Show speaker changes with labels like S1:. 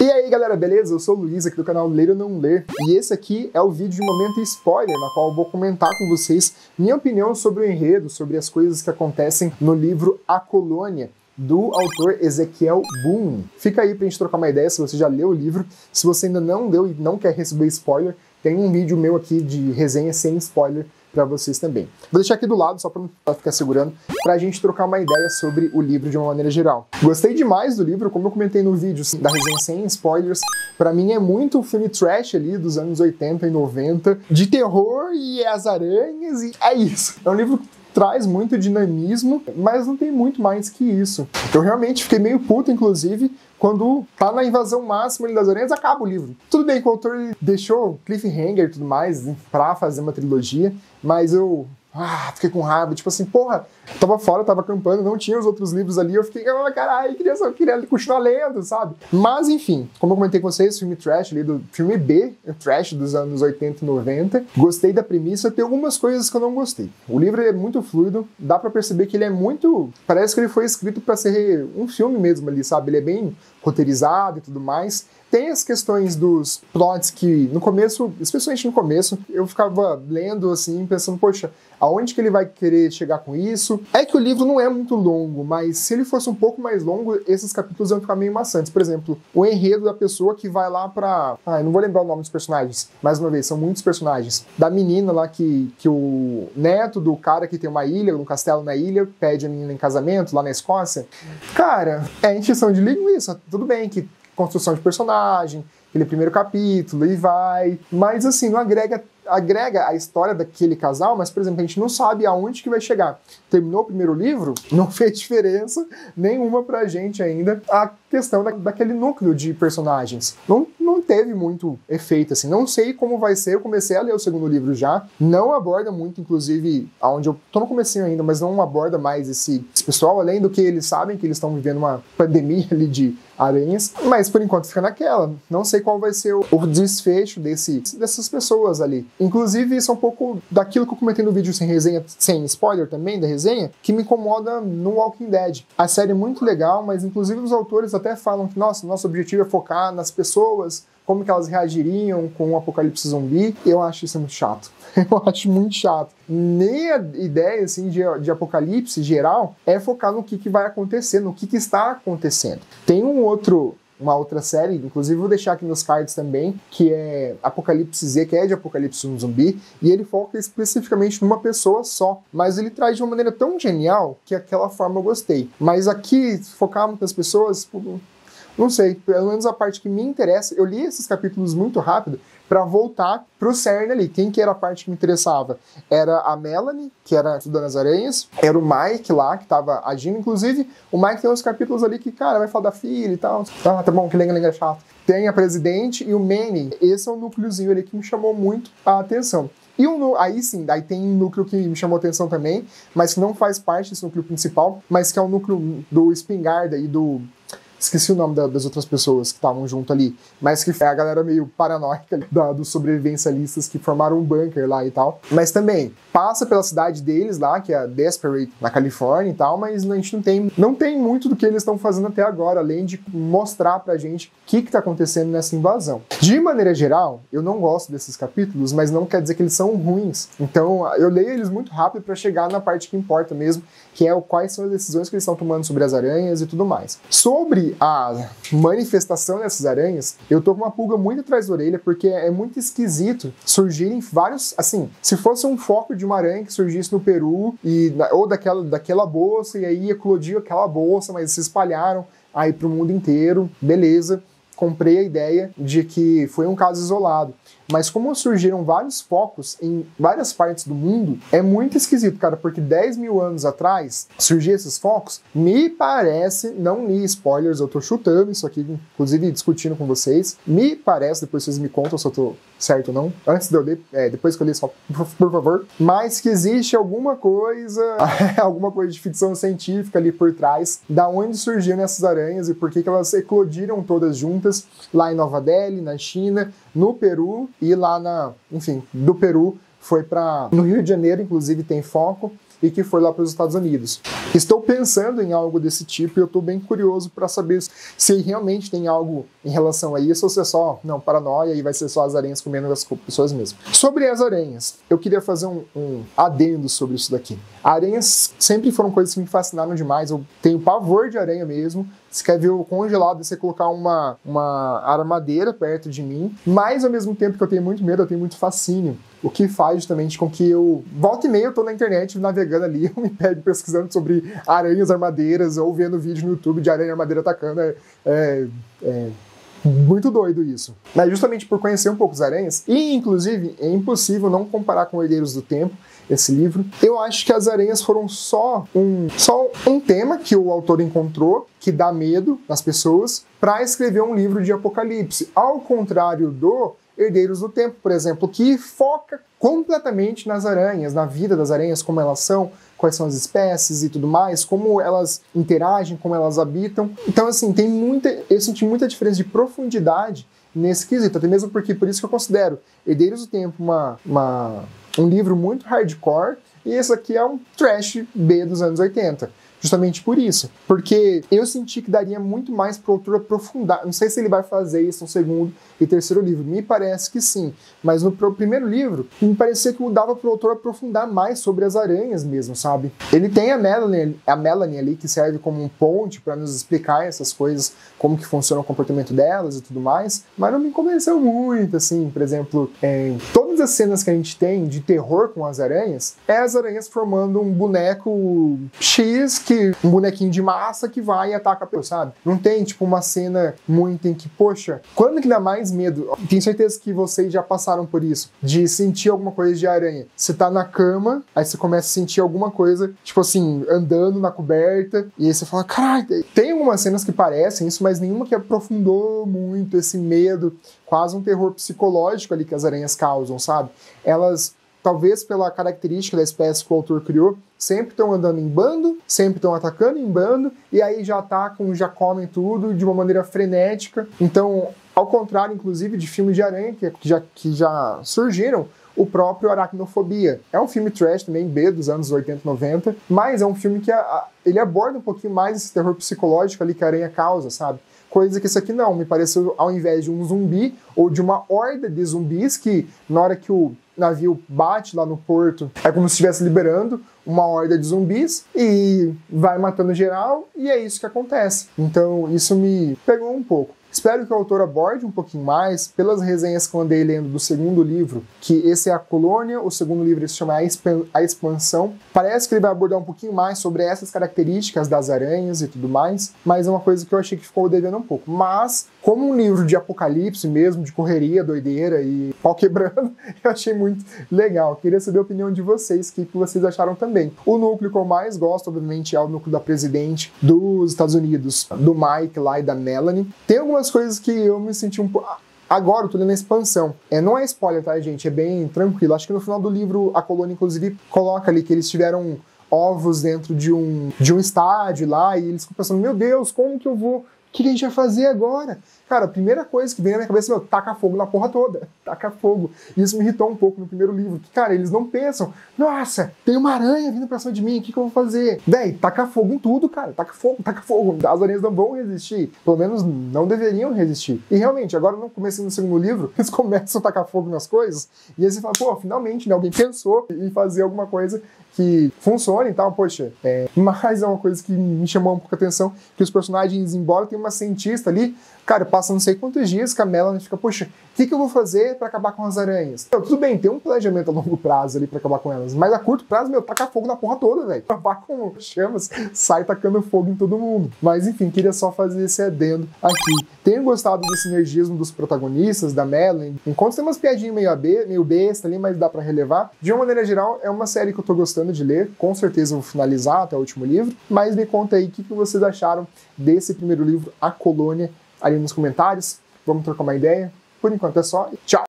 S1: E aí galera, beleza? Eu sou o Luiz aqui do canal Ler ou Não Ler e esse aqui é o vídeo de momento spoiler, na qual eu vou comentar com vocês minha opinião sobre o enredo, sobre as coisas que acontecem no livro A Colônia, do autor Ezequiel Boone. Fica aí pra gente trocar uma ideia se você já leu o livro. Se você ainda não leu e não quer receber spoiler, tem um vídeo meu aqui de resenha sem spoiler para vocês também. Vou deixar aqui do lado, só para não ficar segurando, pra gente trocar uma ideia sobre o livro de uma maneira geral. Gostei demais do livro, como eu comentei no vídeo da resenha sem spoilers, pra mim é muito filme trash ali dos anos 80 e 90, de terror e as aranhas, e é isso. É um livro que traz muito dinamismo, mas não tem muito mais que isso. Eu realmente fiquei meio puto, inclusive, quando tá na invasão máxima das aranhas, acaba o livro. Tudo bem que o autor deixou cliffhanger e tudo mais pra fazer uma trilogia, mas eu fiquei com raiva, tipo assim, porra, tava fora, tava acampando, não tinha os outros livros ali, eu fiquei, caralho, queria continuar lendo, sabe? Mas enfim, como eu comentei com vocês, filme trash ali, do filme B, trash dos anos 80 e 90, gostei da premissa, tem algumas coisas que eu não gostei. O livro é muito fluido, dá pra perceber que ele é muito, parece que ele foi escrito pra ser um filme mesmo ali, sabe? Ele é bem roteirizado e tudo mais. Tem as questões dos plots que, no começo, especialmente no começo, eu ficava lendo assim, pensando, poxa, aonde que ele vai querer chegar com isso? É que o livro não é muito longo, mas se ele fosse um pouco mais longo, esses capítulos iam ficar meio maçantes. Por exemplo, o enredo da pessoa que vai lá pra... não vou lembrar o nome dos personagens, mais uma vez, são muitos personagens. Da menina lá que o neto do cara que tem uma ilha, um castelo na ilha, pede a menina em casamento lá na Escócia. Cara, é encheção de linguiça. Tudo bem que construção de personagem, aquele primeiro capítulo, e vai... Mas, assim, não agrega a história daquele casal, mas, por exemplo, a gente não sabe aonde que vai chegar. Terminou o primeiro livro, não fez diferença nenhuma pra gente ainda a questão daquele núcleo de personagens. Não teve muito efeito, assim. Não sei como vai ser, eu comecei a ler o segundo livro já, não aborda muito, inclusive, aonde eu tô no comecinho ainda, mas não aborda mais esse pessoal, além do que eles sabem que eles estão vivendo uma pandemia ali de aranhas, mas por enquanto fica naquela. Não sei qual vai ser o desfecho dessas pessoas ali. Inclusive, isso é um pouco daquilo que eu comentei no vídeo sem resenha, sem spoiler também da resenha, que me incomoda no Walking Dead. A série é muito legal, mas inclusive os autores até falam que, nosso objetivo é focar nas pessoas, como que elas reagiriam com o apocalipse zumbi. Eu acho isso muito chato. Eu acho muito chato. Nem a ideia assim, de apocalipse geral é focar no que vai acontecer, no que está acontecendo. Tem uma outra série, inclusive vou deixar aqui nos cards também, que é Apocalipse Z, que é de Apocalipse zumbi, e ele foca especificamente numa pessoa só, mas ele traz de uma maneira tão genial que aquela forma eu gostei. Mas aqui, focar muitas pessoas, não sei, pelo menos a parte que me interessa, eu li esses capítulos muito rápido para voltar pro cerne ali. Quem que era a parte que me interessava? Era a Melanie, que era estudando as aranhas, era o Mike lá, que tava agindo, inclusive o Mike tem uns capítulos ali que, cara, vai falar da filha e tal, tá bom, que lenga chato. Tem a Presidente e o Manny, esse é um núcleozinho ali que me chamou muito a atenção. E aí sim, daí tem um núcleo que me chamou a atenção também, mas que não faz parte desse núcleo principal, mas que é o núcleo do Espingarda e do... Esqueci o nome das outras pessoas que estavam junto ali, mas que é a galera meio paranoica dos sobrevivencialistas que formaram um bunker lá e tal. Mas também passa pela cidade deles lá, que é a Desperate, na Califórnia e tal, mas a gente não tem muito do que eles estão fazendo até agora, além de mostrar pra gente o que tá acontecendo nessa invasão. De maneira geral, eu não gosto desses capítulos, mas não quer dizer que eles são ruins. Então, eu leio eles muito rápido pra chegar na parte que importa mesmo, que é quais são as decisões que eles estão tomando sobre as aranhas e tudo mais. Sobre a manifestação dessas aranhas, eu tô com uma pulga muito atrás da orelha, porque é muito esquisito surgirem vários, assim, se fosse um foco de uma aranha que surgisse no Peru, ou daquela bolsa, e aí eclodiu aquela bolsa, mas se espalharam aí pro mundo inteiro, beleza, comprei a ideia de que foi um caso isolado. Mas como surgiram vários focos em várias partes do mundo, é muito esquisito, cara, porque 10 mil anos atrás surgiram esses focos, me parece, não li spoilers, eu tô chutando isso aqui, inclusive discutindo com vocês, me parece, depois vocês me contam se eu tô certo ou não, antes de eu ler, depois que eu ler só, por favor, mas que existe alguma coisa de ficção científica ali por trás, da onde surgiram essas aranhas e por que elas eclodiram todas juntas, lá em Nova Delhi, na China, no Peru, e lá enfim, do Peru foi no Rio de Janeiro, inclusive tem foco, e que foi lá para os Estados Unidos. Estou pensando em algo desse tipo e eu estou bem curioso para saber se realmente tem algo em relação a isso ou se é só, não, paranoia e vai ser só as aranhas comendo as pessoas mesmo. Sobre as aranhas, eu queria fazer um adendo sobre isso daqui. Aranhas sempre foram coisas que me fascinaram demais, eu tenho pavor de aranha mesmo. Se quer ver o congelado, você colocar uma armadeira perto de mim, mas ao mesmo tempo que eu tenho muito medo, eu tenho muito fascínio. O que faz justamente com que eu... Volta e meia eu tô na internet navegando ali, eu me pego pesquisando sobre aranhas armadeiras ou vendo vídeo no YouTube de aranha armadeira atacando. Muito doido isso. Mas justamente por conhecer um pouco as aranhas, e inclusive é impossível não comparar com Herdeiros do Tempo, esse livro, eu acho que as aranhas foram só um tema que o autor encontrou, que dá medo nas pessoas, para escrever um livro de apocalipse. Ao contrário do Herdeiros do Tempo, por exemplo, que foca completamente nas aranhas, na vida das aranhas, como elas são, quais são as espécies e tudo mais, como elas interagem, como elas habitam. Então, assim, eu senti muita diferença de profundidade nesse quesito, até mesmo porque, por isso que eu considero Herdeiros do Tempo um livro muito hardcore, e esse aqui é um trash B dos anos 80. Justamente por isso. Porque eu senti que daria muito mais para o autor aprofundar. Não sei se ele vai fazer isso no segundo e terceiro livro. Me parece que sim. Mas no primeiro livro, me parecia que dava para o autor aprofundar mais sobre as aranhas mesmo, sabe? Ele tem a Melanie ali, que serve como um ponte para nos explicar essas coisas, como que funciona o comportamento delas e tudo mais. Mas não me convenceu muito, assim. Por exemplo, todas as cenas que a gente tem de terror com as aranhas, é as aranhas formando um boneco X, um bonequinho de massa que vai e ataca a pessoa, sabe? Não tem, tipo, uma cena muito em que, poxa, quando que dá mais medo? Tenho certeza que vocês já passaram por isso, de sentir alguma coisa de aranha. Você tá na cama, aí você começa a sentir alguma coisa, tipo assim, andando na coberta, e aí você fala, caralho, tem algumas cenas que parecem isso, mas nenhuma que aprofundou muito esse medo, quase um terror psicológico ali que as aranhas causam, sabe? Elas, talvez pela característica da espécie que o autor criou, sempre estão andando em bando, sempre estão atacando em bando, e aí já atacam, já comem tudo de uma maneira frenética. Então, ao contrário, inclusive, de filmes de aranha que já surgiram, o próprio Aracnofobia. É um filme trash também, B, dos anos 80 e 90, mas é um filme que ele aborda um pouquinho mais esse terror psicológico ali que a aranha causa, sabe? Coisa que isso aqui não, me pareceu, ao invés de um zumbi ou de uma horda de zumbis que, na hora que o navio bate lá no porto, é como se estivesse liberando uma horda de zumbis e vai matando geral, e é isso que acontece. Então isso me pegou um pouco. Espero que o autor aborde um pouquinho mais, pelas resenhas que eu andei lendo do segundo livro, que esse é a Colônia, o segundo livro se chama A Expansão. Parece que ele vai abordar um pouquinho mais sobre essas características das aranhas e tudo mais, mas é uma coisa que eu achei que ficou devendo um pouco. Mas, como um livro de apocalipse mesmo, de correria, doideira e pau quebrando, eu achei muito legal. Queria saber a opinião de vocês, o que vocês acharam também. O núcleo que eu mais gosto, obviamente, é o núcleo da presidente dos Estados Unidos, do Mike lá e da Melanie. Tem algumas coisas que eu me senti um pouco... Agora eu tô lendo a expansão. Não é spoiler, tá, gente? É bem tranquilo. Acho que no final do livro, a Colônia, inclusive, coloca ali que eles tiveram ovos dentro de um estádio lá, e eles ficam pensando, meu Deus, como que eu vou... O que a gente vai fazer agora? Cara, a primeira coisa que vem na minha cabeça é, taca fogo na porra toda. Taca fogo. E isso me irritou um pouco no primeiro livro. Que, cara, eles não pensam, nossa, tem uma aranha vindo pra cima de mim, o que eu vou fazer? Véi, taca fogo em tudo, cara. Taca fogo, taca fogo. As aranhas não vão resistir. Pelo menos não deveriam resistir. E realmente, agora no começo do segundo livro, eles começam a tacar fogo nas coisas. E aí você fala, pô, finalmente, né, alguém pensou em fazer alguma coisa que funcione e tal, poxa. Mas é uma coisa que me chamou um pouco a atenção, que os personagens, embora tenha uma cientista ali, cara, passa não sei quantos dias que a Melanie fica, poxa, o que eu vou fazer pra acabar com as aranhas? Então, tudo bem, tem um planejamento a longo prazo ali pra acabar com elas, mas a curto prazo, taca fogo na porra toda, velho. Acabar com chamas, sai tacando fogo em todo mundo. Mas enfim, queria só fazer esse adendo aqui. Tenho gostado do sinergismo dos protagonistas, da Melanie. Enquanto tem umas piadinhas meio besta ali, mas dá pra relevar. De uma maneira geral, é uma série que eu tô gostando de ler. Com certeza eu vou finalizar até o último livro. Mas me conta aí o que vocês acharam desse primeiro livro, A Colônia, ali nos comentários. Vamos trocar uma ideia. Por enquanto é só. Tchau!